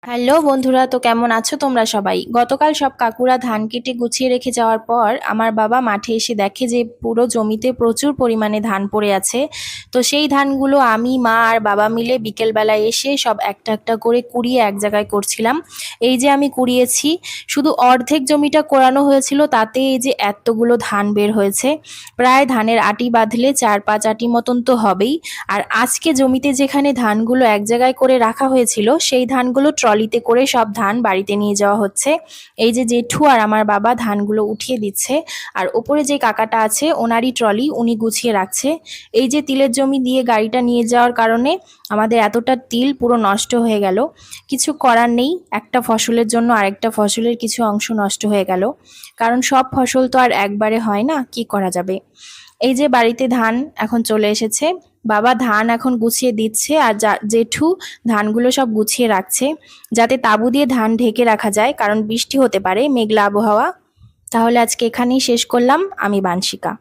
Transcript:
Hello বন্ধুরা, তো কেমন আছো তোমরা সবাই? গতকাল সব কাকুরা ধান কেটে গুছিয়ে রেখে যাওয়ার পর আমার বাবা মাঠে এসে দেখে যে পুরো জমিতে প্রচুর পরিমাণে ধান পড়ে আছে। তো সেই ধানগুলো আমি, মা আর বাবা মিলে বিকেলবেলায় এসে সব একটা একটা করে কুড়িয়ে এক জায়গায় করছিলাম। এই যে আমি কুড়িয়েছি, শুধু অর্ধেক জমিটা কোড়ানো হয়েছিল, তাতে এই যে এতগুলো ধান বের হয়েছে। প্রায় ধানের আটি বাঁধলে 4-5 আটি মতন তো হবেই। আর আজকে জমিতে যেখানে ধানগুলো এক জায়গায় করে রাখা হয়েছিল, সেই ধানগুলো ট্রলিতে করে সব ধান বাড়িতে নিয়ে যাওয়া হচ্ছে। এই যে জেঠু আর আমার বাবা ধানগুলো উঠিয়ে দিচ্ছে, আর ওপরে যে কাকাটা আছে ওনারই ট্রলি, উনি গুছিয়ে রাখছে। এই যে তিলের জমি দিয়ে গাড়িটা নিয়ে যাওয়ার কারণে আমাদের এতটা তিল পুরো নষ্ট হয়ে গেল। কিছু করার নেই, একটা ফসলের জন্য আরেকটা ফসলের কিছু অংশ নষ্ট হয়ে গেল, কারণ সব ফসল তো আর একবারে হয় না, কি করা যাবে। এই যে বাড়িতে ধান এখন চলে এসেছে, বাবা ধান এখন গুছিয়ে দিচ্ছে, আর জেঠু ধানগুলো সব গুছিয়ে রাখছে যাতে তাঁবু দিয়ে ধান ঢেকে রাখা যায়, কারণ বৃষ্টি হতে পারে, মেঘলা আবহাওয়া। তাহলে আজকে এখানেই শেষ করলাম। আমি বানশিকা।